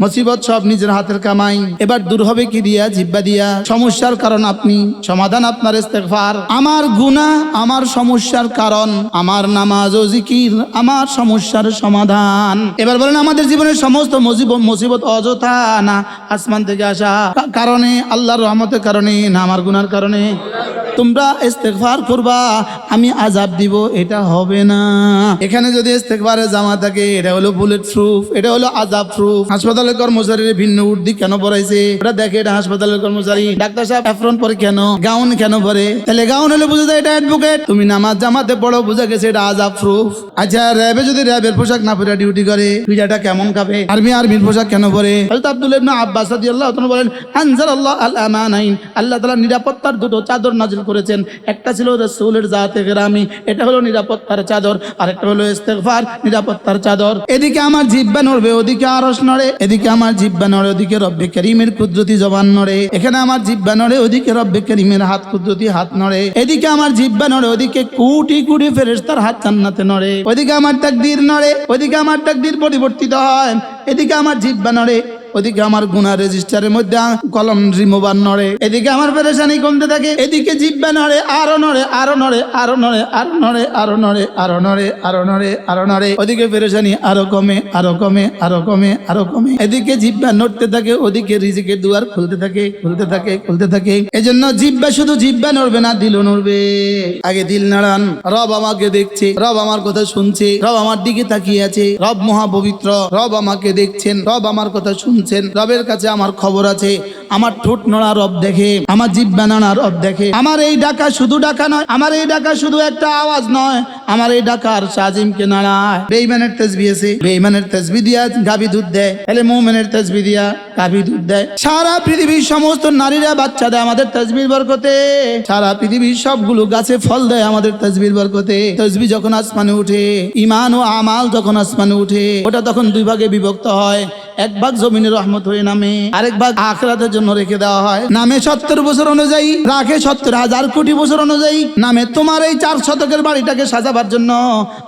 মুসিবত সব নিজের হাতের কামাই। এবার দূর হবে কি দিয়া? জিহ্বা দিয়া। সমস্যার কারণ আপনি, সমাধান আপনার ইস্তেগফার। আমার গুনাহ আমার সমস্যার কারণ, আমার নামাজ ও জিকির আমার সমস্যার সমাধান। এবার বলেন, আমাদের জীবনের সমস্ত মুসিবত অযথা না আসমান থেকে আসা কারণে, আল্লাহর রহমতের কারণে না আমার গুনার কারণে? তোমরা ইস্তেগফার করবা, আমি আযাব দিব, এটা হবে না। এখানে যদি ইস্তেগফারের জামা থাকে, এটা হলো বুলেট প্রুফ, এটা হলো আযাব প্রুফ। হাসপাতালের কর্মচারীর ভিন্ন উর্দি কেন পরাইছে? ওটা দেখে এটা হাসপাতালের কর্মচারী। ডাক্তার সাহেব অ্যাপ্রন পরে কেন? গাউন কেন পরে? তাহলে গাউন হলে বুঝা যায় এটা অ্যাডভোকেট। তুমি নামাজ জামাতে পড়ো, বুঝা গেছে এটা আযাব প্রুফ। আচ্ছা, র্যাবে যদি র্যাবের পোশাক না পরে ডিউটি করে, পিজাটা কেমন খাবে? আর্মির পোশাক কেন পরে? হযরত আব্দুল্লাহ ইবনে আব্বাস রাদিয়াল্লাহু তাআলা বলেন, আনজালাল্লাহু আল আমানাইন, আল্লাহ তাআলা নিরাপত্তার দুটো চাদর নাযিল করেছেন। একটা ছিল রাসূলের জাতে গরামি, এটা হলো নিরাপত্তার চাদর, আর একটা হলো ইস্তেগফার, নিরাপত্তার চাদর। এদিকে আমার জিহ্বা নড়বে, ওদিকে আরশ নড়ে। এদিকে আমার জিহ্বা নড়ে, ওদিকে রব্বে কারীমের কুদরতি জবান নড়ে। এখানে আমার জিহ্বা নড়ে, ওদিকে রব্বে কারীমের হাত কুদরতি হাত নড়ে। এদিকে আমার জিহ্বা নড়ে, ওদিকে কোটি কোটি ফেরেশতার হাত জান্নাতে নড়ে। ওদিকে আমার তাকদীর নড়ে, ওদিকে আমার তাকদীর পরিবর্তিত হয়। এদিকে আমার জিহ্বা নড়ে, ওদিকে আমার গুনাহ রেজিস্টারের মধ্যে কলম রিমুভার নড়ে। এদিকে আমার পেরেশানি কমতে থাকে, এদিকে জিহ্বা নড়ে, আরো নড়ে, আরো নড়ে, আরো নড়ে, আরো নড়ে, আরো নড়ে, আরো নড়ে, আরো নড়ে, আরো নড়ে। ওদিকে পেরেশানি আরো কমে, আরো কমে, আরো কমে, আরো কমে। এদিকে জিহ্বা নড়তে থাকে, ওদিকে রিজিকের দুয়ার খুলতে থাকে, খুলতে থাকে, খুলতে থাকে। এজন্য জিহ্বা শুধু জিহ্বা নড়বে না, দিলও নড়বে। আগে দিল নাড়ান। রব আমাকে দেখছে, রব আমার কথা শুনছে, রব আমার দিকে তাকিয়ে আছে, রব মহাপবিত্র, রব আমাকে দেখছেন, রব আমার কথা শুনছেন, রবের কাছে আমার খবর আছে। আমার ঠোঁট নড়া রব দেখে, আমার জিহ্বা নাড়া রব দেখে। আমার এই ডাকা শুধু ডাকা নয়, আমার এই ডাকা শুধু একটা আওয়াজ নয়, আমার এই ডাকার শাজিমকে নাড়ায়। বেঈমানের তাসবিহ আছে, বেঈমানের তাসবিহ দিয়া গাভী দুধ দেয়, তাহলে মুমিনের তাসবিহ দিয়া গাভী দুধ দেয়। সারা পৃথিবীর সমস্ত নারীরা বাচ্চা দেয় আমাদের তাসবিহর বরকতে। সারা পৃথিবীর সবগুলো গাছে ফল দেয় আমাদের তাসবিহর বরকতে। তাসবিহ যখন আসমানে উঠে, ঈমান ও আমাল যখন আসমানে উঠে, ওটা তখন দুই ভাগে বিভক্ত হয়। এক ভাগ জমিনের রহমত হয়ে নামে, আরেক ভাগ আখিরাতের জন্য রেখে দেওয়া হয়। নামে 70 বছর অনুযায়ী, রাখে 70,000 কোটি বছর অনুযায়ী। নামে তোমার এই 4 শতকের বাড়িটাকে সাজাবার জন্য,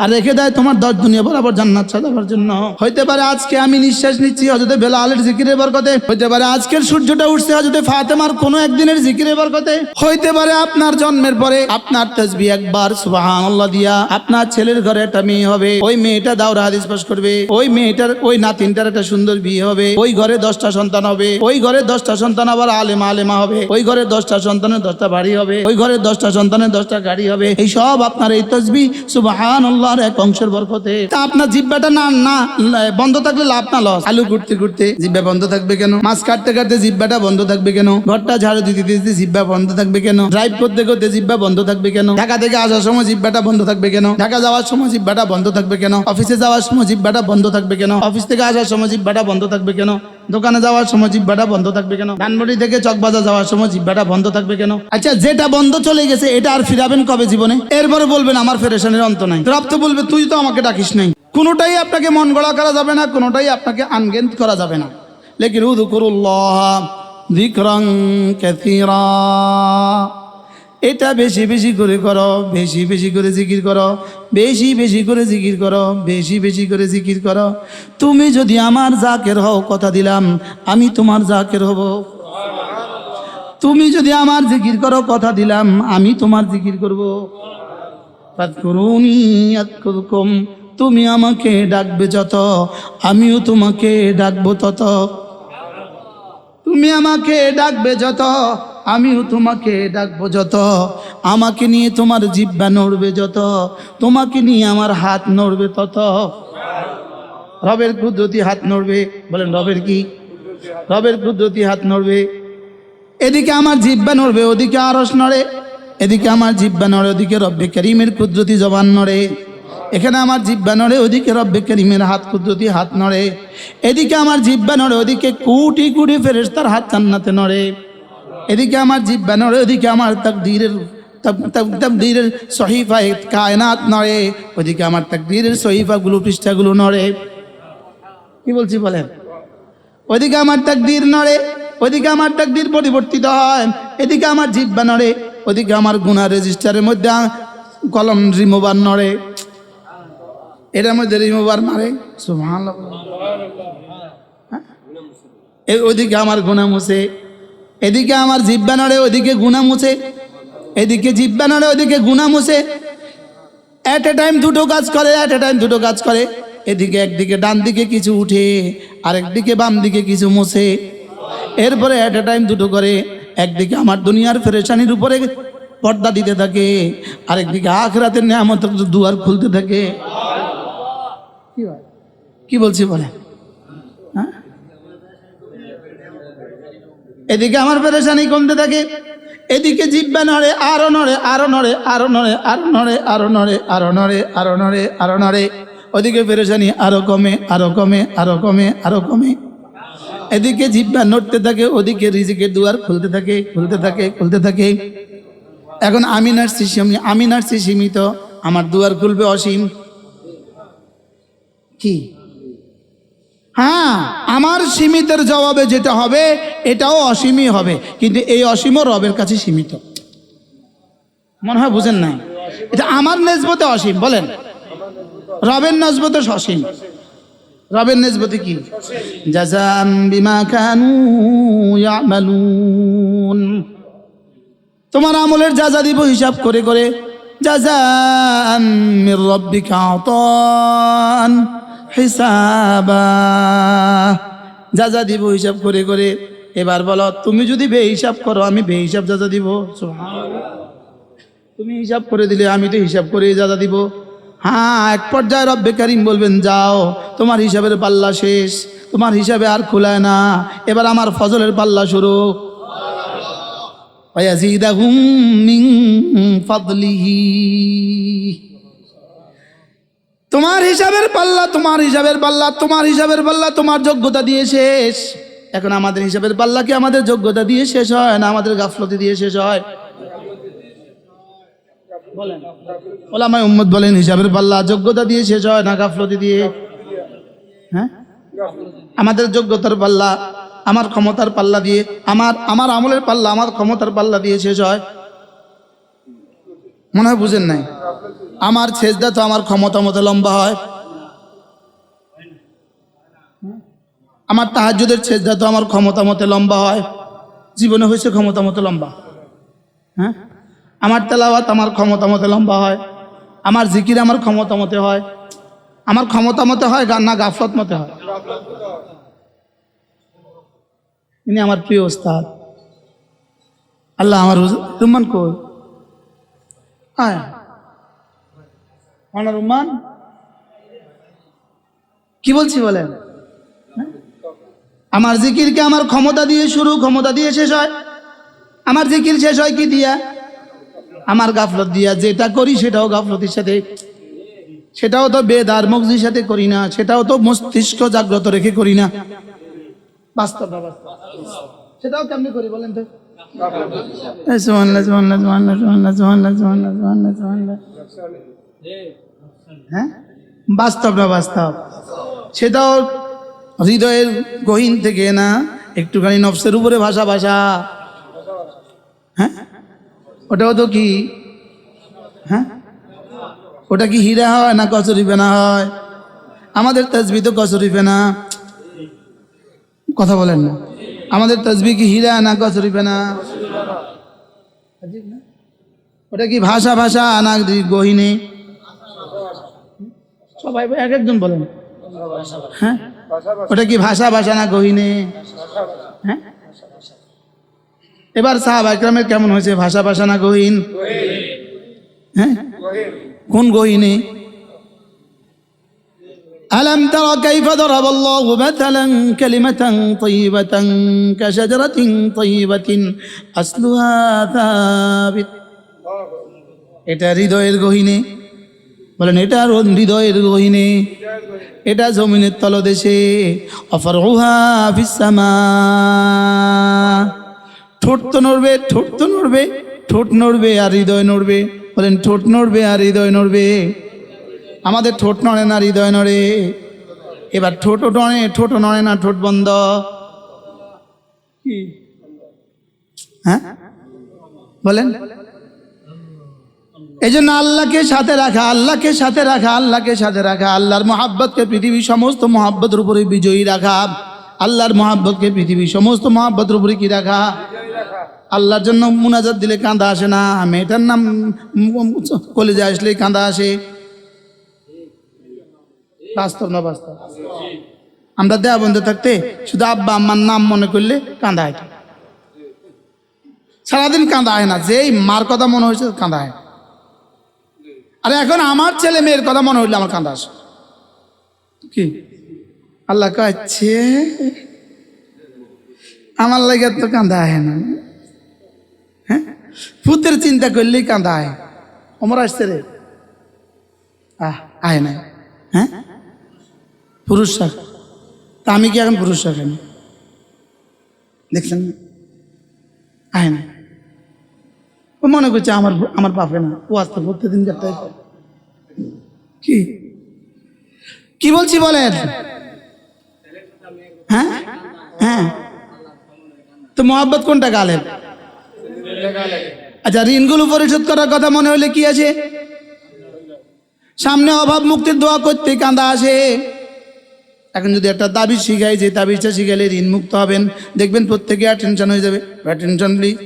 আর রেখে দেয় তোমার 10 দুনিয়া বরাবর জান্নাত সাজাবার জন্য। হইতে পারে আজকে আমি নিঃশ্বাস নিচ্ছি হযরত বেলালের জিকিরের বরকতে, হইতে পারে আজকের সূর্যটা উঠছে হযরত ফাতেমার কোনো একদিনের জিকিরের বরকতে, হইতে পারে আপনার জন্মের পরে আপনার তাসবিহ একবার সুবহানাল্লাহ দিয়া আপনার ছেলের ঘরে একটা মেয়ে হবে, ওই মেয়েটা দাওরা হাদিস পাস করবে, ওই মেয়েটার ওই নাতিনটার একটা সুন্দর বিয়ে হবে, ওই ঘরে 10টা সন্তান হবে, ওই ঘরে 10টা সন্তান আবার আলেমা হবে, ওই ঘরে 10টা সন্তানের 10টা বাড়ি হবে, ওই ঘরে 10টা সন্তানের 10টা গাড়ি হবে। এই সব আপনার এই তাসবিহ সুবহানাল্লাহর এক অংশের বরকতে। তা আপনার জিহ্বাটা না বন্ধ থাকলে লাভ না লস? আলু কুটতে কুটতে জিহ্বা বন্ধ থাকবে কেন? মাছ কাটতে কাটতে জিহ্বাটা বন্ধ থাকবে কেন? ঘরটা ঝাড়ু দিতে দিতে জিহ্বা বন্ধ থাকবে কেন? ড্রাইভ করতে করতে জিহ্বা বন্ধ থাকবে কেন? ঢাকা থেকে আসার সময় জিহ্বাটা বন্ধ থাকবে কেন? ঢাকা যাওয়ার সময় জিহ্বাটা বন্ধ থাকবে কেন? অফিসে যাওয়ার সময় জিহ্বাটা বন্ধ থাকবে কেন? অফিস থেকে আসার সময় জিহ্বাটা বন্ধ থাকবে কেন? দোকানে যাওয়ার সময় জিহ্বাটা বন্ধ থাকবে কেন? ধানমন্ডি থেকে চকবাজার যাওয়ার সময় জিহ্বাটা বন্ধ থাকবে কেন? আচ্ছা, যেটা বন্ধ চলে গেছে এটা আর ফিরাবেন কবে জীবনে? এরপরে বলবেন আমার পেরেশানির অন্ত নাই। রব তো বলবে তুই তো আমাকে ডাকিস নাই। কোনোটাই আপনাকে মন গড়া করা যাবে না, কোনোটাই আপনাকে আনজ্ঞান করা যাবে না। লেকিন উযকুরুল্লাহ যিকরান কাসীরা, এটা বেশি বেশি করে করো, বেশি বেশি করে জিকির করো, বেশি বেশি করে জিকির করো, বেশি বেশি করে জিকির করো। তুমি যদি আমার জাকের হও, কথা দিলাম আমি তোমার জাকের হব। তুমি যদি আমার জিকির করো, কথা দিলাম আমি তোমার জিকির করব। ফাযকুরুনি আযকুরকুম, তুমি আমাকে ডাকবে যত, আমিও তোমাকে ডাকবো তত। তুমি আমাকে ডাকবে যত, আমিও তোমাকে ডাকবো যত। আমাকে নিয়ে তোমার জিহ্বা নড়বে যত, তোমাকে নিয়ে আমার হাত নড়বে তত। রবের কুদরতি হাত নড়বে। বলেন রবের কি? রবের কুদরতি হাত নড়বে। এদিকে আমার জিহ্বা নড়বে, ওদিকে আরশ নড়ে। এদিকে আমার জিহ্বা নড়ে, ওদিকে রব্বে কারীমের কুদরতি জবান নড়ে। এখানে আমার জিহ্বা নড়ে, ওদিকে রব্বে কারীমের হাত কুদরতি হাত নড়ে। এদিকে আমার জিহ্বা নড়ে, ওদিকে কোটি কোটি ফেরেশতার হাত জান্নাতে নড়ে। এদিকে আমার জিহ্বা নড়ে, ওদিকে আমার তাকদীরের সহিফায়ে কায়নাত নড়ে। ওদিকে আমার তাকদীরের সহিফাগুলো পৃষ্ঠাগুলো নড়ে। কি বলছি বলেন? ওদিকে আমার তাকদীর নড়ে, ওদিকে আমার তাকদীর পরিবর্তিত হয়। এদিকে আমার জিহ্বা নড়ে, ওদিকে আমার গুনাহ রেজিস্টারের মধ্যে কলম রিমুভার নড়ে। এটার মধ্যে রিমুভার মারে। সুবহানাল্লাহ। ওইদিকে আমার গুনাহ মুছে, এদিকে আমার জিহ্বা নড়ে, ওইদিকে গুনাহ মুছে, এদিকে জিহ্বা নড়ে, ওইদিকে গুনাহ মুছে। এট এ টাইম দুটো কাজ করে, এট এ টাইম দুটো কাজ করে। এদিকে একদিকে ডান দিকে কিছু উঠে, আরেকদিকে বাম দিকে কিছু মুছে। এরপরে এট এ টাইম দুটো করে, একদিকে আমার দুনিয়ার পেরেশানির উপরে পর্দা দিতে থাকে, আরেকদিকে আখিরাতের নিয়ামতের দুয়ার খুলতে থাকে। কি বলছি বলে? হ্যাঁ, এদিকে আমার পেরেশানি কমতে থাকে, এদিকে জিহ্বা নড়ে, আরো নড়ে, আরো নড়ে, আরো নড়ে, আরো নড়ে, আরো নড়ে, আরো নড়ে, আরো নড়ে, আরো নড়ে। ওদিকে পেরেশানি আরো কমে, আরো কমে, আরো কমে, আরো কমে। এদিকে জিহ্বা নড়তে থাকে, ওদিকে রিজিকের দুয়ার খুলতে থাকে, খুলতে থাকে, খুলতে থাকে। এখন আমি নার্সি সীমিত, আমার দুয়ার খুলবে অসীম। কি? হ্যাঁ, আমার সীমিতের জবাবে যেটা হবে এটাও অসীমই হবে, কিন্তু এই অসীমও রবের কাছে সীমিত। মনে হয় বুঝেন নাই? এটা আমার নেসবতে অসীম, বলেন রবের নেসবতে অসীম। রবের নেসবতে কি? জাযাম বিমা কানু ইয়ামালুন। তোমার আমলের যা দিব হিসাব করে করে। জাযাম মির রাব্বিকা আতান হিসাবা। যা দিব হিসাব করে করে। এবার বলো, তুমি যদি বেহিসাব করো, আমি বেহিসাব যা দিব? সুবহানাল্লাহ। তুমি হিসাব করে দিলে, আমি তো হিসাব করে যা দিব। হ্যাঁ, এক পর্যায়ে রব্বে কারীম বলবেন, যাও তোমার হিসাবের পাল্লা শেষ, তোমার হিসাবে আর খোলায় না, এবার আমার ফজলের পাল্লা শুরু। ওয়ায়াজিদাহুম মিন ফাদলিহি। তোমার হিসাবের পাল্লা, তোমার হিসাবের পাল্লা, তোমার হিসাবের পাল্লা তোমার যোগ্যতা দিয়ে শেষ। এখন আমাদের হিসাবের পাল্লা কি আমাদের যোগ্যতা দিয়ে শেষ হয়, না আমাদের গাফলতি দিয়ে শেষ হয়? বলেন, ওলামায়ে উম্মত বলেন, হিসাবের পাল্লা যোগ্যতা দিয়ে শেষ হয় না গাফলতি দিয়ে? হ্যাঁ, আমাদের যোগ্যতার পাল্লা, আমার ক্ষমতার পাল্লা দিয়ে, আমার আমলের পাল্লা, আমার ক্ষমতার পাল্লা দিয়ে শেষ হয়। মনে হয় বুঝেন নাই? আমার সেজদা তো আমার ক্ষমতা মতো লম্বা হয়, আমার তাহাজ্জুদের সেজদা তো আমার ক্ষমতা মতো লম্বা হয়। জীবনে হয়েছে ক্ষমতা মতো লম্বা? হ্যাঁ, আমার তেলাওয়াত আমার ক্ষমতা মতো লম্বা হয়, আমার জিকির আমার ক্ষমতা মতে হয়। আমার ক্ষমতা মতে হয় না গাফলত মতে হয়? ইনি আমার প্রিয় ওস্তাদ আল্লাহ। আমার রুম্মান কই? হ্যাঁ, আমার রুম্মান কি বলছি বলেন? আমার জিকিরকে আমার ক্ষমতা দিয়ে শুরু, ক্ষমতা দিয়ে শেষ হয়। আমার জিকির শেষ হয় কি দিয়া? আমার গাফলত দিয়া। যেটা করি সেটাও গাফলতির সাথে, সেটাও তো বেদার মগজির সাথে করি না, সেটাও তো মস্তিষ্ক জাগ্রত রেখে করি না। বাস্তব সেটাও কেমনি করি বলেন তো? হ্যাঁ, বাস্তব না বাস্তব, সেটাও হৃদয়ের গহীন থেকে না, একটুখানি নফসের উপরে ভাষা ভাষা। হ্যাঁ, ওটাও তো কি? হ্যাঁ, ওটা কি হীরা হয় না কচুরি ফেনা হয়? আমাদের তাসবিহ তো কচুরি ফেনা। কথা বলেন না, আমাদের তাসবিহ কি হীরা না কচুরি ফেনা? ওটা কি ভাষা ভাষা না গহীনে? সবাই এক একজন বলেন। হ্যাঁ, ওটা কি ভাষা ভাষা না গহীনে? হ্যাঁ, এবার সাহাবা ইকরামের কেমন হয়েছে? ভাষা ভাষা না গহীন? হ্যাঁ, কোন গহীনে? ألم تر كيف ضرب الله مثلا كلمة طيبة كشجرة طيبة أصلها ثابت। এটা হৃদয়ের গহীনে, বলেন এটা হৃদয়ের গহীনে, এটা জমিনের তলদেশে। অফরউহা ফিস সামা। ঠোঁট তো নড়বে, ঠোঁট তো নড়বে, ঠোঁট নড়বে আর হৃদয় নড়বে। বলেন ঠোঁট নড়বে আর হৃদয় নড়বে। আমাদের ঠোঁট নড়ে না, হৃদয় নড়ে। এবার ঠোঁটও নড়ে, ঠোঁটও নড়ে না, ঠোঁট বন্ধ। হ্যাঁ বলেন, এই জন্য আল্লাহকে সাথে রাখা, আল্লাহকে সাথে রাখা, আল্লাহকে সাথে রাখা, আল্লাহর মহাব্বতকে পৃথিবীর সমস্ত মহাব্বতের উপরে বিজয়ী রাখা। আল্লাহর মহাব্বতকে পৃথিবীর সমস্ত মহাব্বতের উপরে কি রাখা? আল্লাহর জন্য মুনাজাত দিলে কাঁদা আসে না, মেয়েটার নাম কলেজে আসলে কাঁদা আসে। বাস্তব না বাস্তব? আমরা দেয়া বন্ধু থাকতে শুধু আব্বা আম্মার নাম মনে করলে কাঁদা হয়, সারাদিন কাঁদা হয় না, যেই মার কথা মনে হয়েছে কাঁদা হয়। আরে এখন আমার ছেলে মেয়ের কথা মনে হইলে আমার কাঁদা আসে। কি আল্লাহ কাছে আমার লাগে তো কাঁদা হয় না, হ্যাঁ? ভূতের চিন্তা করলেই কাঁদা হয়। অমর আসছে রে, আয় না, হ্যাঁ? পুরুষ শাক, তা আমি কি এখন পুরুষ শাক আনি? দেখছেন আয় না, ও মনে করছে আমার বাপে না, ও আসতে প্রত্যেকদিন যাতে। কি কি বলছি বলেন? হ্যাঁ হ্যাঁ, তো মহব্বত কোনটা গালেব? আচ্ছা, ঋণগুলো পরিশোধ করার কথা মনে হলে কি আছে? সামনে অভাব মুক্তির দোয়া করতে কাঁদা আসে। এখন যদি একটা তাবিজ শিখাই, যে তাবিজটা শিখাইলে ঋণ মুক্ত হবেন, দেখবেন প্রত্যেকে অ্যাটেনশন হয়ে যাবে। Attention please.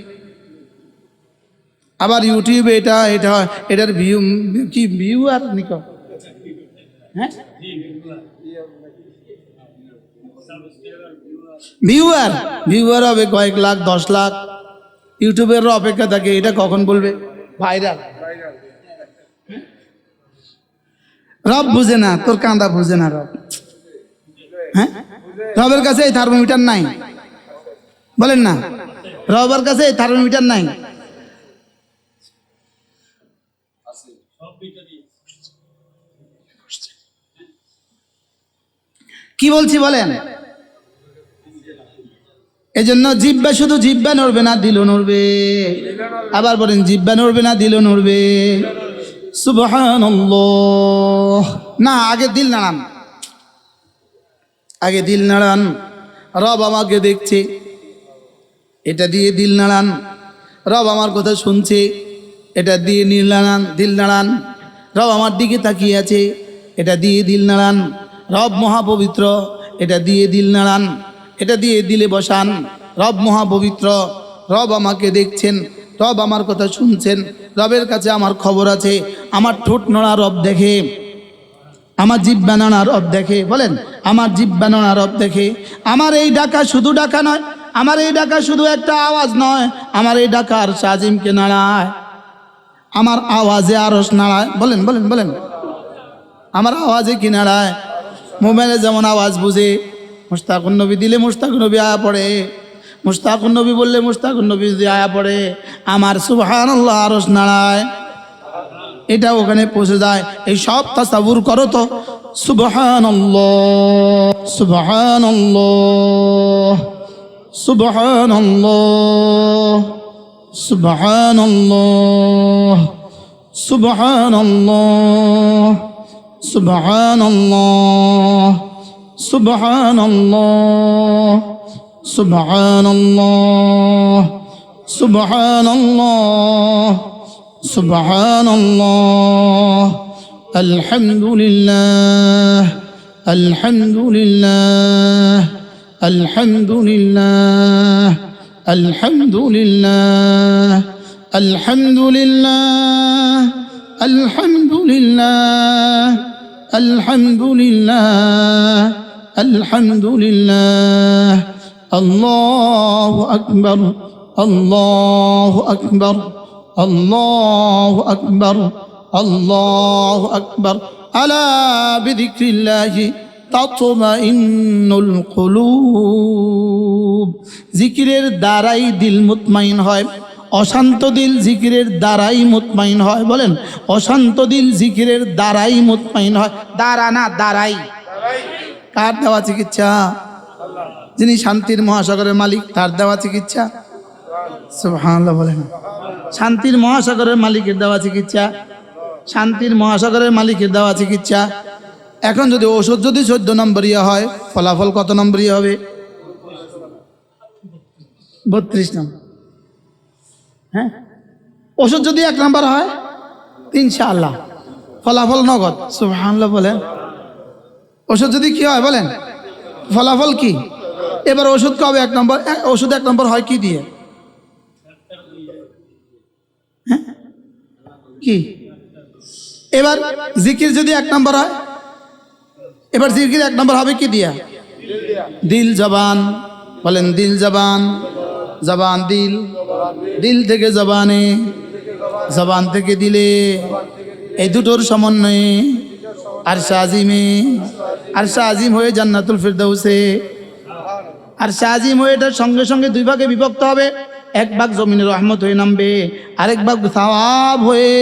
আবার ইউটিউবে এটার ভিউ কি ভিউ আর নিক, হ্যাঁ ভিউয়ার হবে কয়েক লাখ 10 লাখ। ইউটিউবের অপেক্ষা থাকে এটা কখন বলবে ভাইরাল। রব বুঝে না, তোর কান্দা বুঝে না রব। হ্যাঁ, রবের কাছে এই থার্মোমিটার নাই, বলেন না? রবের কাছে এই থার্মোমিটার নাই। কি বলছি বলেন? এজন্য জিহ্বা, শুধু জিহ্বা নড়বে না, দিলও নড়বে। আবার বলেন, জিহ্বা নড়বে না, দিলও নড়বে। সুবহানাল্লাহ। না, আগে দিল নাড়ান, আগে দিল নাড়ান। রব আমাকে দেখছে, এটা দিয়ে দিল নাড়ান। রব আমার কথা শুনছে, এটা দিয়ে নীল নাড়ান, দিল নাড়ান। রব আমার দিকে তাকিয়ে আছে, এটা দিয়ে দিল নাড়ান। রব মহাপবিত্র, এটা দিয়ে দিল নাড়ান, এটা দিয়ে দিলে বসান। রব মহাপবিত্র, রব আমাকে দেখছেন, রব আমার কথা শুনছেন, রবের কাছে আমার খবর আছে। আমার ঠোঁট নড়া রব দেখে, আমার জিহ্বা নাড়া রব দেখে। বলেন, আমার জিহ্বা নাড়া রব দেখে। আমার এই ডাকা শুধু ডাকা নয়, আমার এই ডাকা শুধু একটা আওয়াজ নয়, আমার এই ডাকার সাজিমকে নাড়ায়, আমার আওয়াজে আরশ নাড়ায়। বলেন বলেন বলেন, আমার আওয়াজে কি নাড়ায়? মোবাইলে যেমন আওয়াজ বুঝে, মুশতাকুন নবী দিলে মুশতাকুন নবী আয়া পড়ে, মুশতাকুন নবী বললে মুশতাকুন নবী যদি আয়া পড়ে, আমার সুবহানাল্লাহ আরশ নাড়ায়, এটা ওখানে পৌঁছে যায়। এই সব তাসাউর করো তো। সুবহানাল্লাহ সুবহানাল্লাহ সুবহানাল্লাহ সুবহানাল্লাহ সুবহানাল্লাহ সুবহানাল্লাহ সুবহানাল্লাহ সুবহানাল্লাহ সুবহানাল্লাহ সুবহানাল্লাহ। আলহামদুলিল্লাহ আলহামদুলিল্লাহ আলহামদুলিল্লাহ আলহামদুলিল্লাহ আলহামদুলিল্লাহ আলহামদুলিল্লাহ আলহামদুলিল্লাহ আলহামদুলিল্লাহ। আল্লাহু আকবার আল্লাহু আকবার আল্লাহু আকবার আল্লাহু আকবার। আলা বিযিকরিল্লাহি তাতমাইন্নুল কুলুব। জিকিরের দ্বারাই দিল মুতমাইন হয়। অশান্ত দিল জিকিরের দ্বারাই মুতমাইন হয়। বলেন, অশান্ত দিল জিকিরের দ্বারাই মুতমাইন হয়। দ্বারা না, দ্বারাই। কার দেওয়া চিকিৎসা? যিনি শান্তির মহাসাগরের মালিক, তার দেওয়া চিকিৎসা। সুবহানাল্লাহ বলেন। শান্তির মহাসাগরের মালিকের দেওয়া চিকিৎসা, শান্তির মহাসাগরের মালিকের দেওয়া চিকিৎসা। এখন যদি ওষুধ যদি 14 নম্বরীয় হয়, ফলাফল কত নম্বরীয় হবে? 32 নম্বর। হ্যাঁ, ওষুধ যদি 1 নম্বর হয়, ইনশাআল্লাহ ফলাফল নগদ। সুবহানাল্লাহ বলেন। ওষুধ যদি কি হয় বলেন, ফলাফল কি? এবার ওষুধ কবে 1 নম্বর? ওষুধ 1 নম্বর হয় কি দিয়ে? হ্যাঁ কি? এবার জিকির যদি 1 নম্বর হয়, এবার জিকির 1 নম্বর হবে কি দিয়া? দিল জবান। বলেন দিল জবান, জবান দিল, দিল থেকে জবানে, জবান থেকে দিলে, এই দুটোর সমন্বয়ে আরশে আজিমে, আরশে আজিম হয়ে জান্নাতুল ফিরদাউসে, আরশে আজিম হয়ে এটার সঙ্গে সঙ্গে 2 ভাগে বিভক্ত হবে। 1 ভাগ জমিনের রহমত হয়ে নামবে, আরেক ভাগ সওয়াব হয়ে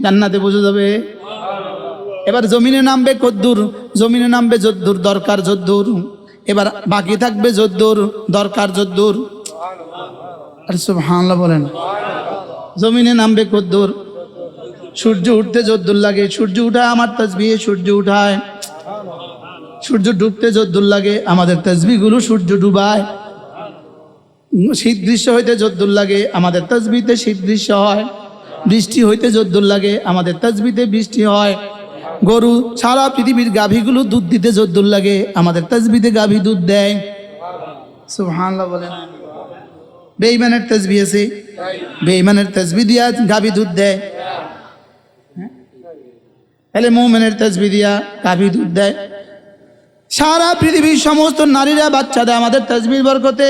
জান্নাতে পৌঁছে যাবে। এবার জমিনে নামবে কদ্দুর? জমিনে নামবে যদ্দুর দরকার যদ্দুর, এবার বাকি থাকবে যদ্দুর দরকার যদ্দুর। আর সুবহানাল্লাহ বলেন। জমিনে নামবে কদ্দুর? সূর্য উঠতে যদ্দুর লাগে, সূর্য উঠায় আমার তাসবিহে সূর্য উঠায়। সূর্য ডুবতে যদ্দুর লাগে, আমাদের তাসবিহগুলো সূর্য ডুবায়। শীত দৃশ্য হইতে যদ্দুর লাগে, আমাদের তাসবিহতে শীত দৃশ্য হয়। বৃষ্টি হইতে যদ্দুর লাগে, আমাদের তাসবিহতে বৃষ্টি হয়। গরু সারা পৃথিবীর গাভীগুলো দুধ দিতে যদ্দুর লাগে, আমাদের তাসবিহতে গাভী দুধ দেয়। সুবহানাল্লাহ বলেন। বেঈমানের তাসবিহ আছে, বেঈমানের তাসবিহ দিয়া গাভী দুধ দেয়। তাহলে মুমিনের তাসবিহ দিয়া গাভী দুধ দেয়। সারা পৃথিবীর সমস্ত নারীরা বাচ্চা দেয় আমাদের তাসবিহর বরকতে।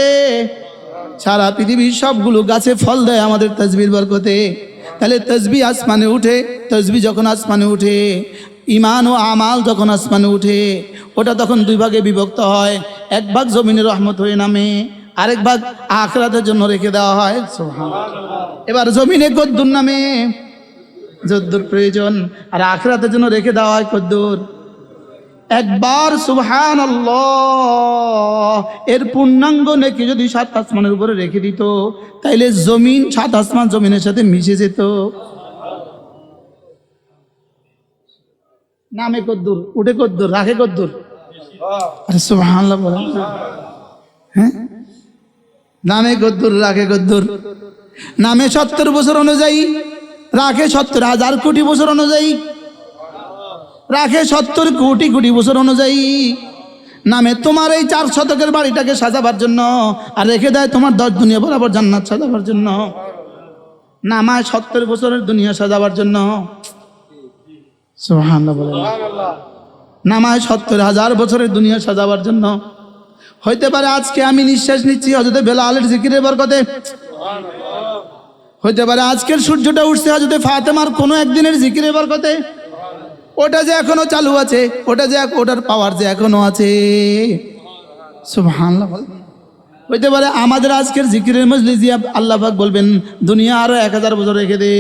সারা পৃথিবীর সবগুলো গাছে ফল দেয় আমাদের তাসবিহর বরকতে। তাহলে তাসবিহ আসমানে উঠে, তাসবিহ যখন আসমানে উঠে, ঈমান ও আমাল যখন আসমানে উঠে, ওটা তখন 2 ভাগে বিভক্ত হয়। 1 ভাগ জমিনের রহমত হয়ে নামে, আরেক ভাগ আখিরাতের জন্য রেখে দেওয়া হয়। সুবহানাল্লাহ। এবার জমিনে কদ্দুর নামে, যদ্দুর প্রয়োজন, আর আখিরাতের জন্য রেখে দেওয়া হয় কদ্দুর। একবার সুবহানাল্লাহ এর পূর্ণাঙ্গ নেকি যদি 7 আসমানের উপরে রেখে দিত, তাইলে জমিন 7 আসমান জমিনের সাথে মিশে যেত। নামে কদ্দুর, উঠে কদ্দুর, রাখে কদ্দুর। আরে সুবহানাল্লাহ বলেন। হ্যাঁ, নামে কদ্দুর, রাখে কদ্দুর। নামে 70 বছর অনুযায়ী, রাখে 70,000 কোটি বছর অনুযায়ী, রাখে 70 কোটি কোটি বছর অনুযায়ী। নামে তোমার এই 4 শতকের বাড়িটাকে সাজাবার জন্য, আর রেখে দেয় তোমার 10 দুনিয়া বরাবর জান্নাত সাজাবার জন্য। নামায় 70 বছরের দুনিয়া সাজাবার জন্য। সুবহানাল্লাহ বলেন। নামায় 70,000 বছরের দুনিয়া সাজাবার জন্য। হইতে পারে আজকে আমি নিঃশ্বাস নিচ্ছি হযরতে বেলালের জিকিরের বরকতে, হইতে পারে আজকের সূর্যটা উঠছে হযরতে ফাতেমার কোনো একদিনের জিকিরের বরকতে। ওটা যে এখনো চালু আছে, ওটা যে ওটার পাওয়ার যে এখনো আছে। সুবহানাল্লাহ। হইতে পারে আমাদের আজকের জিকিরের মজলিস দিয়ে আল্লাহ পাক বলবেন দুনিয়া আরো 1000 বছর রেখে দে।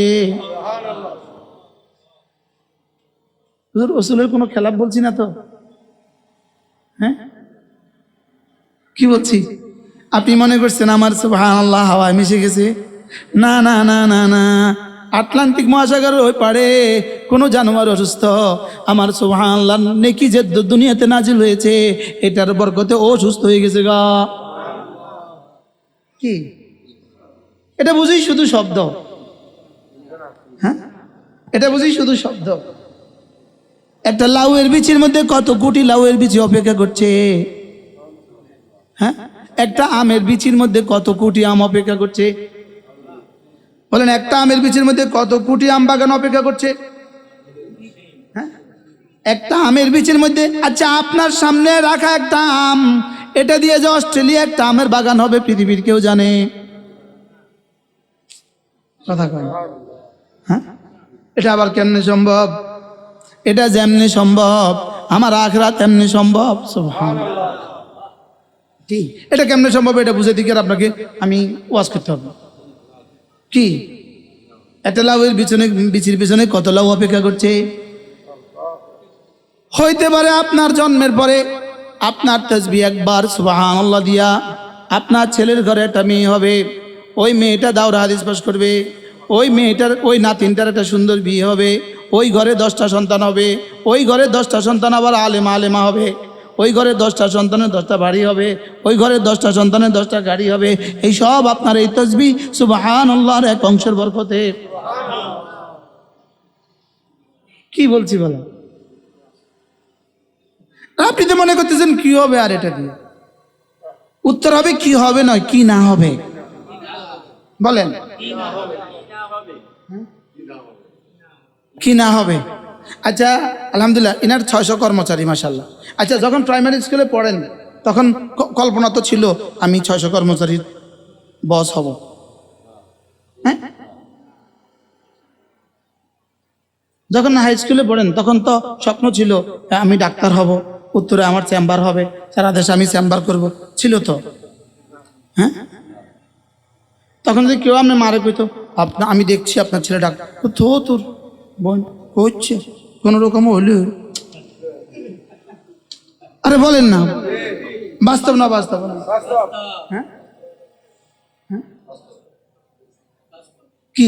হুজুর রাসূলের কোনো খেলাফ বলছি না তো? হ্যাঁ, কি বলছি? আপনি মনে করছেন আমার সুবহানাল্লাহ হাওয়ায় মিশে গেছে? না না না না না, আটলান্টিক মহাসাগরের ওই পারে কোনো জানোয়ার অসুস্থ, আমার সুবহানাল্লাহ নেকি যে দুনিয়াতে নাজিল হয়েছে এটার বরকতে ও সুস্থ হয়ে গেছে গা। কি এটা বুঝি শুধু শব্দ? হ্যাঁ, এটা বুঝি শুধু শব্দ? একটা লাউয়ের বিচির মধ্যে কত কোটি লাউয়ের বিচি অপেক্ষা করছে। হ্যাঁ, একটা আমের বিচির মধ্যে কত কোটি আম অপেক্ষা করছে। বলেন একটা আমের বিচির মধ্যে কত কোটি আম বাগান অপেক্ষা করছে। হ্যাঁ, একটা আমের বিচির মধ্যে। আচ্ছা, আপনার সামনে রাখা একটা আম, এটা দিয়ে যে অস্ট্রেলিয়া একটা আমের বাগান হবে পৃথিবীর কেউ জানে? কথা কয়। হ্যাঁ, এটা আবার কেমনে সম্ভব? এটা যেমনি সম্ভব আমার আখিরাত তেমনি সম্ভব। সুবহানাল্লাহ। ঠিক, এটা কেমনে সম্ভব এটা বুঝে দিকে আপনাকে আমি ওয়াজ করতে হবে। কি একটা লাউয়ের বিচির পিছনে কত লাউ অপেক্ষা করছে। হইতে পারে আপনার জন্মের পরে আপনার তাসবিহ একবার সুবহানাল্লাহ দিয়া আপনার ছেলের ঘরে একটা মেয়ে হবে, ওই মেয়েটা দাওরা হাদিস পাস করবে, ওই মেয়েটার ওই নাতিনটার একটা সুন্দর বিয়ে হবে, ওই ঘরে 10টা সন্তান হবে, ওই ঘরে 10টা সন্তান আবার আলেমা আলেমা হবে, ওই ঘরে 10টা সন্তানের 10টা বাড়ি হবে, ওই ঘরে 10টা সন্তানের 10টা গাড়ি হবে। এই সব আপনার এই তাসবিহ সুবহানাল্লাহর এক অংশের বরকতে। কি বলছি বলো? আপনি তো মনে করতেছেন কি হবে আর এটা দিয়ে? উত্তর হবে কি হবে নয়, কি না হবে। বলেন কি না হবে। আচ্ছা আলহামদুলিল্লাহ, ইনার 600 কর্মচারী মাশাআল্লাহ। আচ্ছা যখন প্রাইমারি স্কুলে পড়েন তখন কল্পনা তো ছিল আমি 600 কর্মচারীর বস হব, হ্যাঁ? যখন হাই স্কুলে পড়েন তখন তো স্বপ্ন ছিল আমি ডাক্তার হব, উত্তরে আমার চেম্বার হবে, সারা দেশে আমি চেম্বার করব, ছিল তো, হ্যাঁ? তখন যদি কেউ আপনি মারে কইতো আপনার আমি দেখছি আপনার ছেলে ডাক্তার, তো তোর বোন হচ্ছে কোনো রকম হইলে, আরে বলেন না বাস্তব না বাস্তব না? হ্যাঁ হ্যাঁ? কি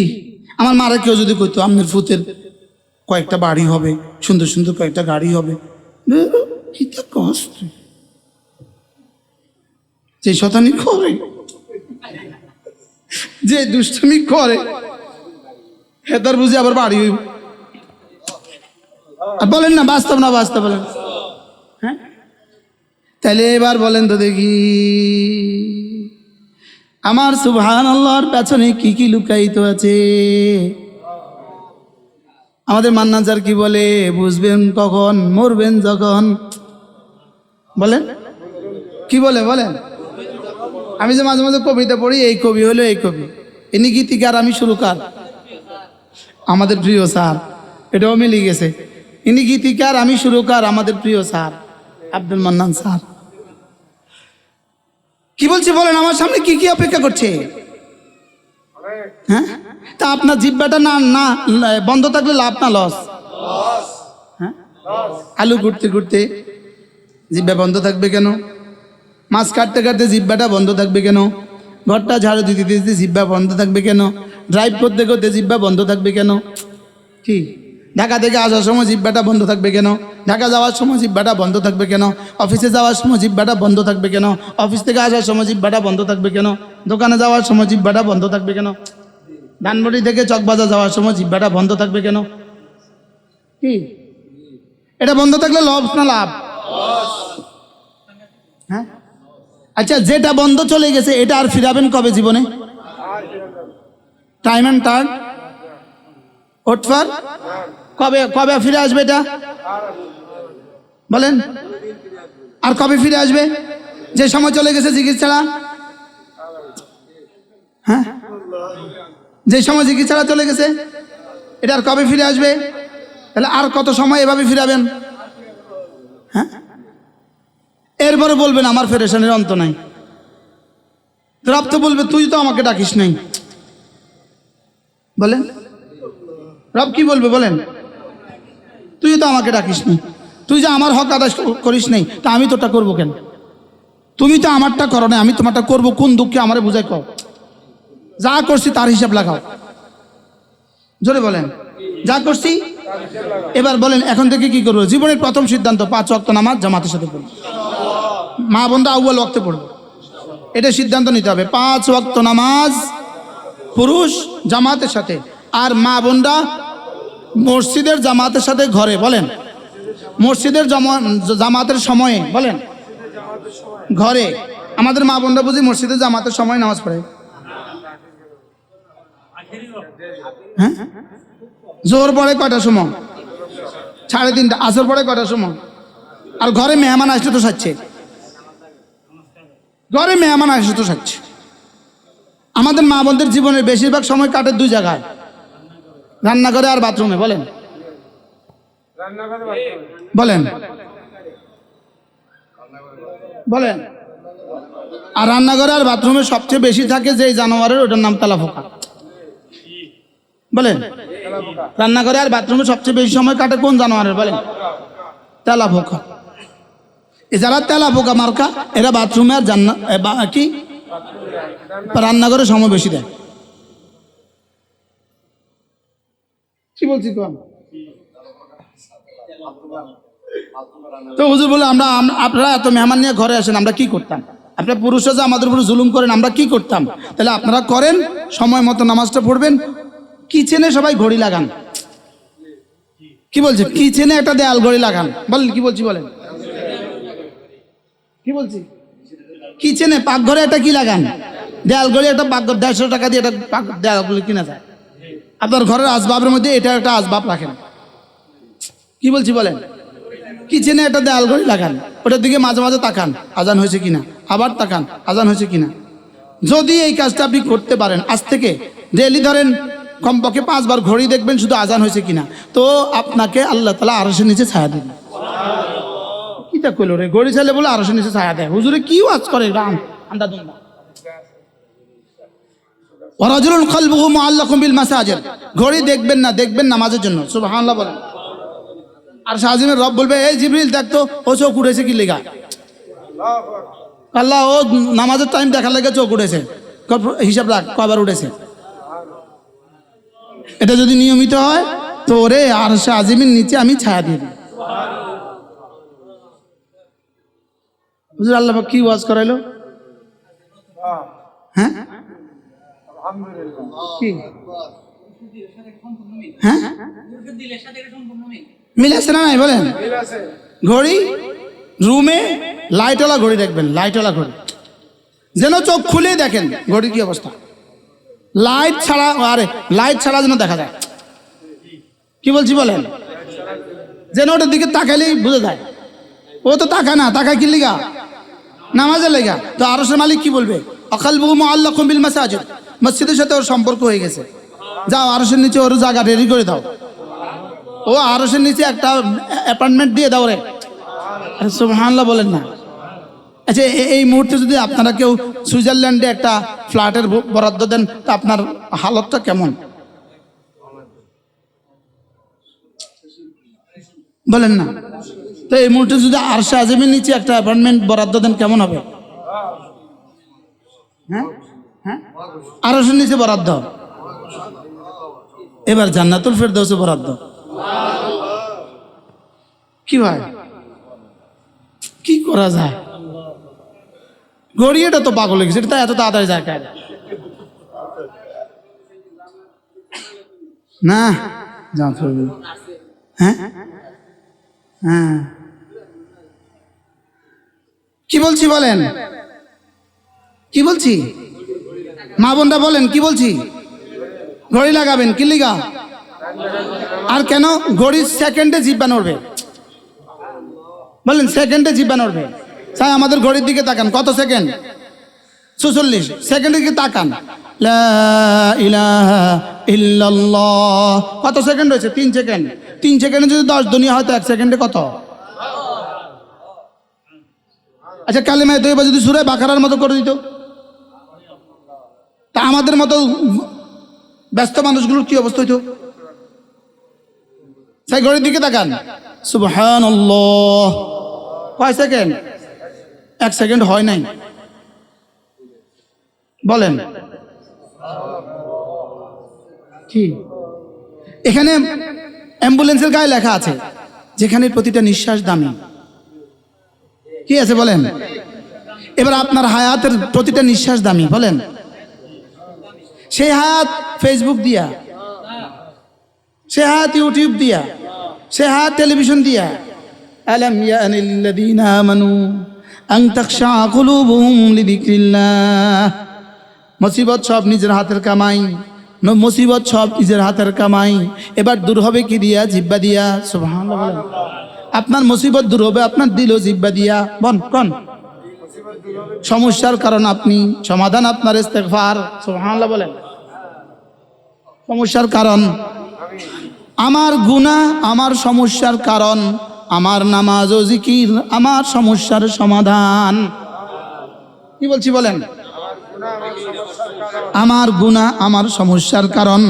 আমার মারা কেউ যদি কইতো আপনার ফুতের কয়েকটা বাড়ি হবে, সুন্দর সুন্দর কয়েকটা গাড়ি হবে, কি তা কষ্ট যে শতানি করে, যে দুষ্টমি করে, হেতার বুঝে আবার বাড়ি হইব। আর বলেন না বাস্তব না বাস্তব বলেন? হ্যাঁ তাহলে এবার বলেন তো দেখি আমার সুবহানাল্লাহর পেছনে কি কি লুকায়িত আছে। আমাদের মান্নান স্যার কি বলে, বুঝবেন কখন, মরবেন যখন। বলেন কি বলে বলেন? আমি যে মাঝে মাঝে কবিতা পড়ি, এই কবি হলো এই কবি, ইনি গীতিকার আমি সুরকার, আমাদের প্রিয় স্যার, এটাও মিলে গেছে। ইনি গীতিকার আমি সুরকার, আমাদের প্রিয় স্যার আব্দুল মান্নান স্যার। কি বলছি বলেন, আমার সামনে কি কি অপেক্ষা করছে? হ্যাঁ তা আপনার জিহ্বাটা না না বন্ধ থাকলে লাভ না লস? হ্যাঁ আলু ঘুরতে ঘুরতে জিহ্বা বন্ধ থাকবে কেন? মাছ কাটতে কাটতে জিহ্বাটা বন্ধ থাকবে কেন? ঘরটা ঝাড়ু দিতে দিতে জিহ্বা বন্ধ থাকবে কেন? ড্রাইভ করতে করতে জিহ্বা বন্ধ থাকবে কেন? কি ঢাকা থেকে আসার সময় জিহ্বাটা বন্ধ থাকবে কেন? ঢাকা যাওয়ার সময় জিহ্বাটা বন্ধ থাকবে কেন? অফিসে যাওয়ার সময় জিহ্বাটা বন্ধ থাকবে কেন? অফিস থেকে আসার সময় জিহ্বাটা বন্ধ থাকবে কেন? দোকানে যাওয়ার সময় জিহ্বাটা বন্ধ থাকবে কেন? ধানমন্ডি থেকে চকবাজার যাওয়ার সময় জিহ্বাটা বন্ধ থাকবে কেন? কি এটা বন্ধ থাকলে লস না লাভ? হ্যাঁ আচ্ছা যেটা বন্ধ চলে গেছে এটা আর ফিরাবেন কবে জীবনে? টাইম অ্যান্ড টার্ন ওঠফার কবে কবে ফিরে আসবে এটা বলেন? আর কবে ফিরে আসবে? যে সময় চলে গেছে জিকির ছাড়া, হ্যাঁ যে সময় জিকির ছাড়া চলে গেছে এটা আর কবে ফিরে আসবে? তাহলে আর কত সময় এভাবে ফিরাবেন? হ্যাঁ এরপরে বলবেন আমার ফেরেশানের অন্ত নাই। রব তো বলবে তুই তো আমাকে ডাকিস নাই। বলেন রব কি বলবে বলেন? তুই তো আমাকে ডাকিস নাই, তুই যে আমার হক আদায় করিস নাই, তা আমি তোটা করবো কেন? তুমি তো আমারটা করো না, আমি তোমারটা করবো কোন দুঃখে আমারে বুঝাই কও। যা করছি তার হিসাব লাগাও, জোরে বলেন যা করছি। এবার বলেন এখন থেকে কি করবো? জীবনের প্রথম সিদ্ধান্ত 5 ওয়াক্ত নামাজ জামাতের সাথে পড়বো, মা বোনরা আউয়াল ওয়াক্তে পড়বো, এটা সিদ্ধান্ত নিতে হবে। 5 ওয়াক্ত নামাজ পুরুষ জামাতের সাথে, আর মা বোনরা মসজিদের জামাতের সাথে ঘরে। বলেন মসজিদের জামাতের সময়ে, বলেন ঘরে। আমাদের মা বোনরা বুঝি মসজিদের জামাতের সময় নামাজ পড়ে? হ্যাঁ জোহর পড়ে কয়টার সময়? 3:30। আসর পড়ে কয়টার সময়? আর ঘরে মেহমান আসলে তো সাচ্ছে, ঘরে মেহমান আসলে তো সাচ্ছে। আমাদের মা বোনদের জীবনের বেশিরভাগ সময় কাটে 2 জায়গায়, রান্নাঘরে আর বাথরুমে। বলেন বলেন বলেন আর রান্নাঘরে আর বাথরুমে সবচেয়ে বেশি থাকে যে জানোয়ারের, ওটার নাম তেলাপোকা। বলেন রান্নাঘরে আর বাথরুমে সবচেয়ে বেশি সময় কাটে কোন জানোয়ারের? বলেন তেলাপোকা। এ যারা তেলাপোকা মার্কা এরা বাথরুমে আর কি রান্নাঘরে সময় বেশি দেয়। কি বলছি তো তো হুজুর বলে আমরা আপনারা এত মেহমান নিয়ে ঘরে আসেন, আমরা কি করতাম? আপনারা পুরুষরা যে আমাদের উপরে জুলুম করেন, আমরা কি করতাম? তাহলে আপনারা করেন, সময় মতো নামাজটা পড়বেন। কিচেনে সবাই ঘড়ি লাগান। কি বলছে? কিচেনে একটা দেয়াল ঘড়ি লাগান। বলেন কি বলছি বলেন? কি বলছি? কিচেনে পাকঘরে একটা কি লাগান, দেয়াল গড়ি একটা পাকঘর 150 টাকা দিয়ে একটা দেয়ালগুলি কিনা যায়। আপনার ঘরের আসবাবের মধ্যে এটা একটা আসবাব রাখেন। কি বলছি বলেন? কিচেনে একটা দেয়াল গড়ি লাগান, ওটার দিকে মাঝে মাঝে তাকান আজান হয়েছে কিনা, আবার তাকান আজান হয়েছে কিনা। যদি এই কাজটা আপনি করতে পারেন, আজ থেকে ডেইলি ধরেন কমপক্ষে 5 বার ঘড়ি দেখবেন শুধু আজান হয়েছে কিনা, তো আপনাকে আল্লাহ তাআলা আরশের নিচে ছায়া দেবেন। কিটা কইল রে, ঘড়ি চাইলে বলে আরশের নিচে ছায়া দেয়। হুজুরে কি ওয়াজ করে এটা আন্দাদুন্দা। ওয়ারাজুলুন কলবুহু মুআল্লাকুম বিল মাসাজিদ, ঘড়ি দেখবেন না, দেখবেন নামাজের জন্য। সুবহানাল্লাহ বলেন। আর শাহজিমের রব বলবে, এই জিবরিল দেখতো ও চোখ উঠেছে কি লেগা, আল্লাহ ও নামাজের টাইম দেখার লেগে চোখ উঠেছে, হিসাব রাখ কবার উঠেছে। এটা যদি নিয়মিত হয় তো ওরে আরশে আজিমের নিচে আমি ছায়া দিয়ে দিই। হুজুর আল্লাহ পাক কি ওয়াজ করাইলো? হ্যাঁ কি হ্যাঁ মিলেছে না নাই বলেন? ঘড়ি রুমে লাইটওয়ালা ঘড়ি দেখবেন, লাইটওয়ালা ঘড়ি, যেন চোখ খুলে দেখেন ঘড়ির কি অবস্থা। লাইট ছাড়া, আরে লাইট ছাড়া যেন দেখা যায়। কি বলছি বলেন? যেন ওটার দিকে তাকাইলেই বুঝে যায়। ও তো তাকায় না, তাকায় কি লিগা? নামাজের লেগা। তো আরশের মালিক কি বলবে? আকালবুহু মুআল্লাকুম বিল মাসাজিদ, মসজিদের সাথে ওর সম্পর্ক হয়ে গেছে, যাও আরশের নিচে ওর জায়গা রেডি করে দাও, ও আরশের নিচে একটা অ্যাপার্টমেন্ট দিয়ে দাও রে। সুবহানাল্লাহ বলেন না? আচ্ছা এই মুহূর্তে যদি আপনারা কেউ সুইজারল্যান্ডে একটা ফ্ল্যাটের বরাদ্দ দেন, তা আপনার হালতটা কেমন বলেন না? তো এই মুহূর্তে যদি আরশে আজিমের নিচে একটা অ্যাপার্টমেন্ট বরাদ্দ দেন কেমন হবে? হ্যাঁ হ্যাঁ, আরশের নিচে বরাদ্দ, এবার জান্নাতুল ফেরদাউসে বরাদ্দ। কি ভাই কি করা যায়? গড়িয়েটা তো পাগল হয়ে গেছে, এটা এত তাড়াতাড়ি যায় কেন? না হ্যাঁ হ্যাঁ, কি বলছি বলেন? কি বলছি মা বোনরা বলেন? কি বলছি? ঘড়ি লাগাবেন কি লিগা? আর কেন? ঘড়ির সেকেন্ডে জিব্বা নড়বে। বলেন সেকেন্ডে জিব্বা নড়বে। তাই আমাদের ঘড়ির দিকে তাকান, কত সেকেন্ড? 46 সেকেন্ডের দিকে তাকান। লা ইলাহা ইল্লাল্লাহ, কত সেকেন্ড হয়েছে? 3 সেকেন্ড। 3 সেকেন্ডে যদি 10 দুনিয়া হয় তো 1 সেকেন্ডে কত? আচ্ছা কালিমায়ে তয়্যিবা যদি সূরা বাকারার মতো করে দিত, তা আমাদের মতো ব্যস্ত মানুষগুলোর কি অবস্থা হইতো? সেই ঘড়ির দিকে তাকান। সুবহানাল্লাহ, কয় সেকেন্ড? 1 সেকেন্ড হয় নাই। বলেন কি? এখানে অ্যাম্বুলেন্সের গায়ে লেখা আছে যেখানে প্রতিটা নিঃশ্বাস দামি। কি আছে বলেন? এবার আপনার হায়াতের প্রতিটা নিঃশ্বাস দামি। বলেন সেই হায়াত ফেসবুক দিয়া, সে হায়াত ইউটিউব দিয়া, সে হায়াত টেলিভিশন দিয়া। আলাম ইয়ানিল লাযীনা আমানু আন তাখশা কুলুবুহুম লিযিকরিল্লাহ। মুসিবত সব নিজের হাতের কামাই, মুসিবত সব নিজের হাতের কামাই। এবার দূর হবে কি দিয়া? জিহ্বা দিয়া। সুবহানাল্লাহ বলেন। আপনার মুসিবত দূর হবে আপনার দিল ও জিহ্বা দিয়া। বল কোন সমস্যার কারণ আপনি, সমাধান আপনার ইস্তেগফার। সুবহানাল্লাহ বলেন। সমস্যার কারণ আমার গুনাহ, আমার সমস্যার কারণ আমার নামাজ ও জিকির, আমার সমস্যার সমাধান। কি বলছি বলেন? আমার গুনাহ আমার সমস্যার কারণ।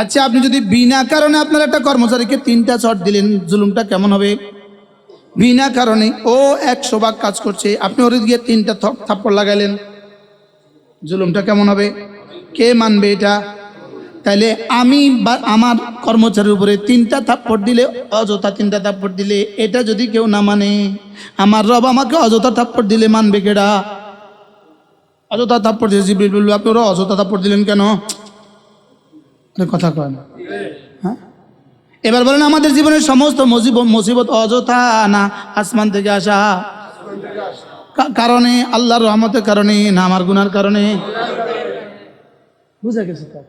আচ্ছা আপনি যদি বিনা কারণে আপনার একটা কর্মচারীকে 3টা চট দিলেন, জুলুমটা কেমন হবে? বিনা কারণে ও 100 ভাগ কাজ করছে, আপনি ওর দিকে 3টা থাপ্পড় লাগাইলেন, জুলুমটা কেমন হবে? কে মানবে এটা? তাইলে আমি বা আমার কর্মচারীর উপরে 3টা থাপ্পড় দিলে, অযথা 3টা থাপ্পড় দিলে, এটা যদি কেউ না মানে, আমার রব আমাকে অযথা থাপ্পড় দিলে মানবে কেডা? অযথা থাপ্পড় দিয়ে জিবরিল বলল আপনি ওরা অযথা থাপ্পড় দিলেন কেন? কথা কয় না। হ্যাঁ, এবার বলেন আমাদের জীবনের সমস্ত মুসিবত অযথা না আসমান থেকে আসা? কারণে, আল্লাহর রহমতের কারণে, না আমার গুনার কারণে? বুঝা গেছে তো?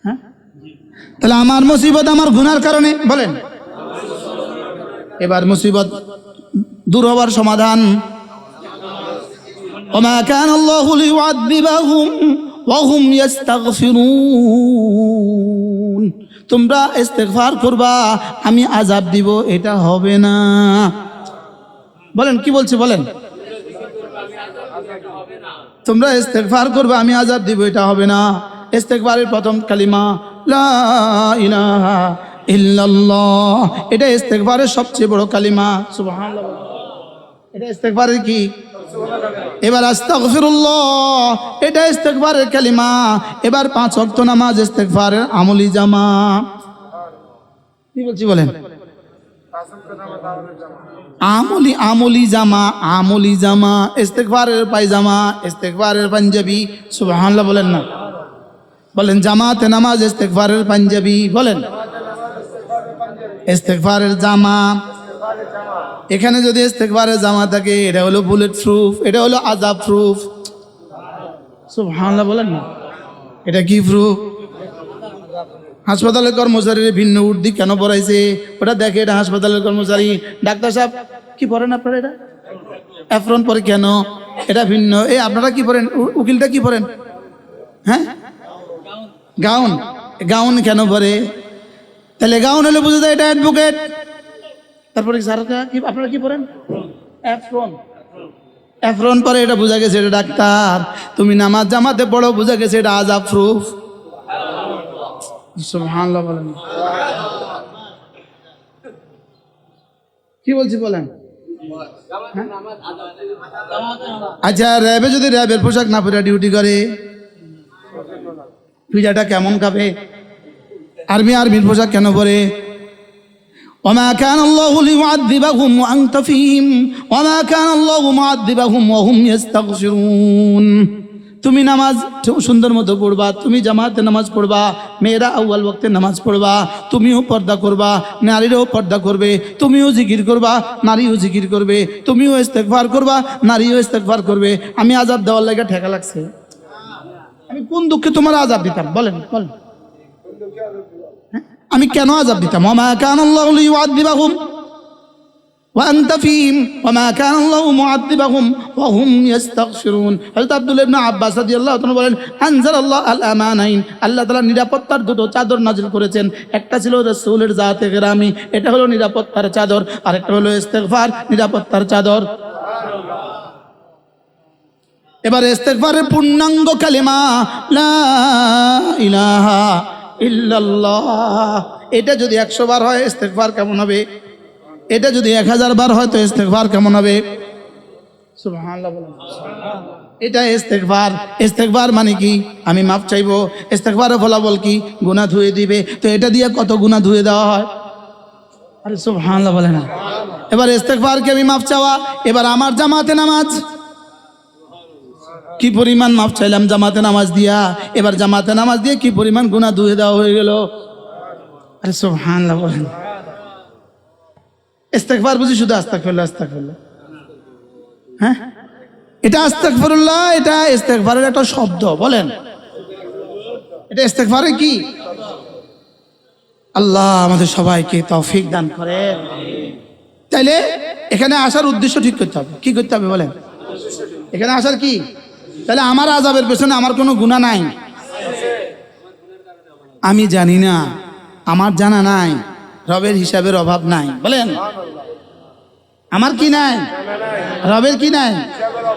হ্যাঁ, তাহলে আমার মুসিবত আমার গুনার কারণে, বলেন। এবার মুসিবত দূর হবার সমাধান, ওমা কানা আল্লাহু লিয়ুআযযিবাহুম ওয়া হুম ইস্তাগফিরুন। তোমরা ইস্তেগফার করবা, আমি আযাব দিব, এটা হবে না। বলেন, কি বলছে বলেন? তোমরা ইস্তেগফার করবা, আমি আযাব দিব, এটা হবে না। ইস্তেগফারের প্রথম কালিমা লা ইলাহা ইল্লাল্লাহ, এটা ইস্তেগফারের সবচেয়ে বড় কালিমা। সুবহানাল্লাহ, এটা ইস্তেগফারের কি? এবার আস্তাগফিরুল্লাহ, এটা ইস্তেগফারের কালিমা। এবার 5 ওয়াক্ত নামাজ ইস্তেগফারের আমলি জামা। কি বলছি বলেন? আমলি জামা, আমলি জামা, ইস্তেগফারের পায়জামা, ইস্তেগফারের পাঞ্জাবি। সুবহানাল্লাহ বলেন না, বলেন জামাতে নামাজ ইস্তেগফারের পাঞ্জাবি, বলেন ইস্তেগফারের জামা। এখানে যদি ইস্তেগফারের জামা থাকে, এটা হলো বুলেট প্রুফ, এটা হলো আযাব প্রুফ। সুবহানাল্লাহ বলেন না, এটা কি প্রুফ? হাসপাতালের কর্মচারীর ভিন্ন উর্দি কেন পড়াইছে, ওটা দেখে, এটা হাসপাতালের কর্মচারী। ডাক্তার সাহেব কি পড়েন আপনারা? এটা অ্যাপ্রন পরে কেন? এটা ভিন্ন। এই আপনারা কি পড়েন? উকিলটা কি পড়েন? হ্যাঁ, গাউন। গাউন কেন পরে? তাহলে গাউন হলে বুঝে যায় এটা অ্যাডভোকেট। তারপরে আপনারা কি পড়েন? অ্যাপ্রন। অ্যাপ্রন পরে, এটা বোঝা গেছে এটা ডাক্তার। তুমি নামাজ জামাতে পড়ো, বোঝা গেছে এটা আযাব প্রুফ। সুবহানাল্লাহ বলেন, কি বলছি বলেন? আচ্ছা, র্যাবে যদি র্যাবের পোশাক না পরে ডিউটি করে, পিজাটা কেমন খাবে? আর্মির পোশাক কেন পরে? ওমা কানা আল্লাহু লিয়ুআযযিবাহুম ওয়া আনতা ফীহিম ওমা কানা আল্লাহু মুআযযিবাহুম ওয়া হুম ইস্তাগফিরুন। তুমি নামাজ সুন্দর মতো পড়বা, তুমি জামাতে নামাজ পড়বা, মেয়েরা আউয়াল ওয়াক্তে নামাজ পড়বা, তুমিও পর্দা করবা, নারীরাও পর্দা করবে, তুমিও জিকির করবা, নারীও জিকির করবে, তুমিও ইস্তেগফার করবা, নারীও ইস্তেগফার করবে। আমি আযাব দেওয়ার লাগা ঠেকা লাগছে? আমি কোন দুঃখে তোমার আযাব দিতাম? বলেন বলেন, আমি কেন আযাব দিতাম? ওমা কানা আল্লাহু লিয়ুআযযিবাহুম ওয়া আনতা ফীহিম ওমা কানা আল্লাহু মুআযযিবাহুম ওয়া হুম ইস্তাগফিরুন। হযরত আব্দুল্লাহ ইবনে আব্বাস রাদিয়াল্লাহু তাআলা বলেন, আনজালাল্লাহু আল আমানাইন, আল্লাহ তাআলা নিরাপত্তার দুটো চাদর নাযিল করেছেন। একটা ছিল রাসূলের জাতে গরামি, এটা হলো নিরাপত্তার চাদর, আর একটা হলো ইস্তেগফার, নিরাপত্তার চাদর। এবার ইস্তেগফারের পূর্ণাঙ্গ কালিমা লা ইলাহা ইল্লাল্লাহ, এটা যদি 100 বার হয় ইস্তেগফার কেমন হবে? এটা যদি 1000 বার হয় তো ইস্তেগফার কেমন হবে? সুবহানাল্লাহ বলেন। এটা ইস্তেগফার। ইস্তেগফার মানে কি? আমি মাফ চাইবো। ইস্তেগফারের ফলাফল কি? গুনাহ ধুয়ে দিবে। তো এটা দিয়ে কত গুনাহ ধুয়ে দেওয়া হয়? আরে সুবহানাল্লাহ বলে না। এবার ইস্তেগফার কি আমি মাফ চাওয়া। এবার আমার জামাতে নামাজ, কি পরিমাণ মাফ চাইলাম জামাতে নামাজ দিয়া, এবার জামাতে নামাজ দিয়ে কি পরিমাণ গুনাহ ধুয়ে দেওয়া হয়ে গেল। আরে সুবহানাল্লাহ বলেন। ইস্তেগফার বুঝি শুধু আস্তাগফিরুল্লাহ আস্তাগফিরুল্লাহ? হ্যাঁ, এটা আস্তাগফিরুল্লাহ, এটা ইস্তেগফারের একটা শব্দ। বলেন, এটা ইস্তেগফারের কি? আল্লাহ আমাদের সবাইকে তৌফিক দান করেন। তাইলে এখানে আসার উদ্দেশ্য ঠিক করতে হবে। কি করতে হবে বলেন? এখানে আসার কি? তাহলে আমার আযাবের পেছনে আমার কোনো গুনাহ নাই? আমি জানি না, আমার জানা নাই, রবের হিসাবের অভাব নাই। বলেন, আমার কি নাই? রবের কি নাই?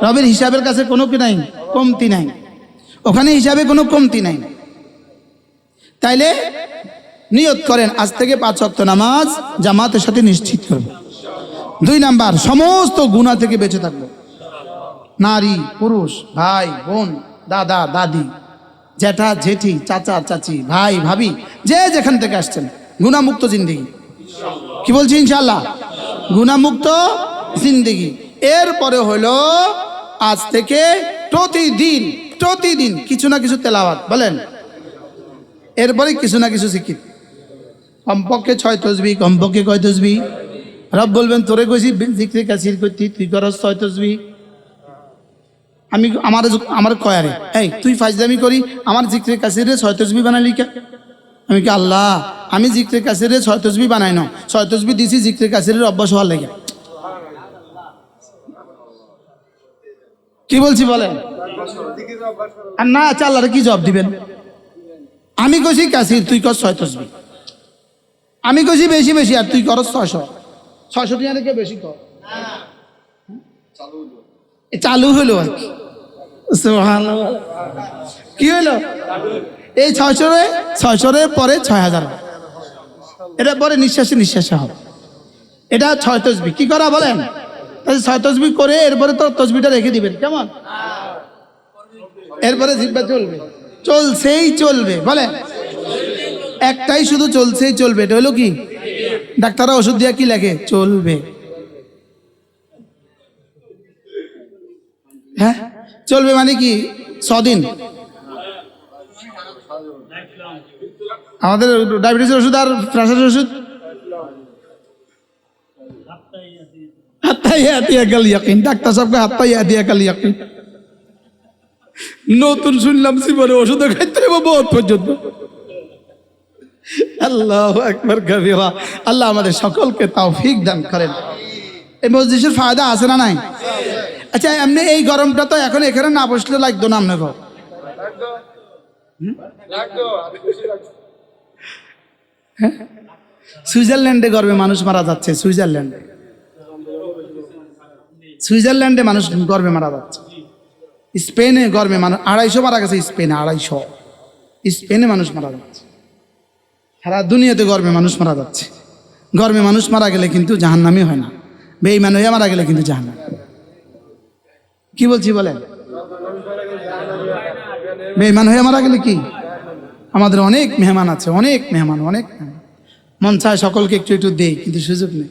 রবের হিসাবের কাছে কোনো কি নাই, কমতি নাই। ওখানে হিসাবে কোনো কমতি নাই। তাইলে নিয়ত করেন আজ থেকে 5 ওয়াক্ত নামাজ জামাতের সাথে নিশ্চিত করব। 2 নাম্বার, সমস্ত গুনাহ থেকে বেঁচে থাকবো। নারী পুরুষ, ভাই বোন, দাদা দাদি, জ্যাঠা জেঠি, চাচা চাচি, ভাই ভাবি, যে যেখান থেকে আসছেন, গুনাহমুক্ত জিন্দেগি। কি বলছি? ইনশাআল্লাহ গুনাহমুক্ত জিন্দেগি। এরপরে হলো আজ থেকে প্রতিদিন প্রতিদিন কিছু না কিছু তেলাওয়াত। বলেন, এরপরে কিছু না কিছু জিকির, কমপক্ষে 6 তাসবিহ। কমপক্ষে কয় তাসবিহ? রব বলবেন তোরে কইছি জিকির কাসির করতি, তুই করস 6 তাসবিহ। আমি আমার কয়ারে, এই তুই ফাজলামি করি আমার জিক্রে কাসিরে 6 তসবিহ বানালি কে? আমি কি আল্লাহ আমি জিক্রে কাসিরে 6 তসবিহ বানাই না, 6 তসবিহ দিছি জিক্রে কাসিরের অভ্যাস হওয়ার লেগে। কি বলছি বলেন? আর না আচ্ছা আল্লাহরে কি জবাব দিবেন? আমি কইছি কাসির তুই কর 6 তসবিহ, আমি কইছি বেশি বেশি আর তুই করস 600 টিয়া থেকে বেশি কর। চালু হলো আর কি। সুবহানাল্লাহ। কি হলো? এই 600 পরে 6000, এটা পরে নিঃশ্বাসে হবে। এটা 6 তসবিহ কি করা বলেন? 6 তসবিহ করে এরপরে তো তসবিহটা রেখে দিবেন, কেমন? এরপরে জিহ্বা চলবে, চলছেই চলবে বলেন, একটাই শুধু চলছেই চলবে। এটা হলো কি? ডাক্তাররা ওষুধ দিয়া কি লেখে? চলবে। হ্যাঁ চলবে মানে কি? 6 দিন। আমাদের ডায়াবেটিসের ওষুধ আর প্রেসারের ওষুধ ডাক্তার সাহেবকে হাত্তাই দিয়া কাল ইয়াকিন। নতুন শুনলাম জীবনে ওষুধও খাইতে হবে বহুত পর্যন্ত। আল্লাহু আকবার কাবীরা। আল্লাহ আমাদের সকলকে তৌফিক দান করেন। এই মজলিসের ফায়দা আছে না নাই? আচ্ছা এমনি এই গরমটা তো এখন এখানে না বসলে লাগতো না আপনাকে? সুইজারল্যান্ডে গর্বে মানুষ মারা যাচ্ছে, সুইজারল্যান্ডে মানুষ গর্বে মারা যাচ্ছে, স্পেনে গর্বে মানুষ 250 মারা গেছে, স্পেনে 250, স্পেনে মানুষ মারা যাচ্ছে, সারা দুনিয়াতে গর্বে মানুষ মারা যাচ্ছে। গর্বে মানুষ মারা গেলে কিন্তু জাহান্নামী হয় না, বেঈমান হয়ে মারা গেলে কিন্তু জাহান্নাম। কি বলছি বলেন? বেঈমান হয়ে মারা গেলে কি? আমাদের অনেক মেহমান আছে, অনেক মেহমান। মন চায় সকলকে একটু একটু দেই, কিন্তু সুযোগ নেই।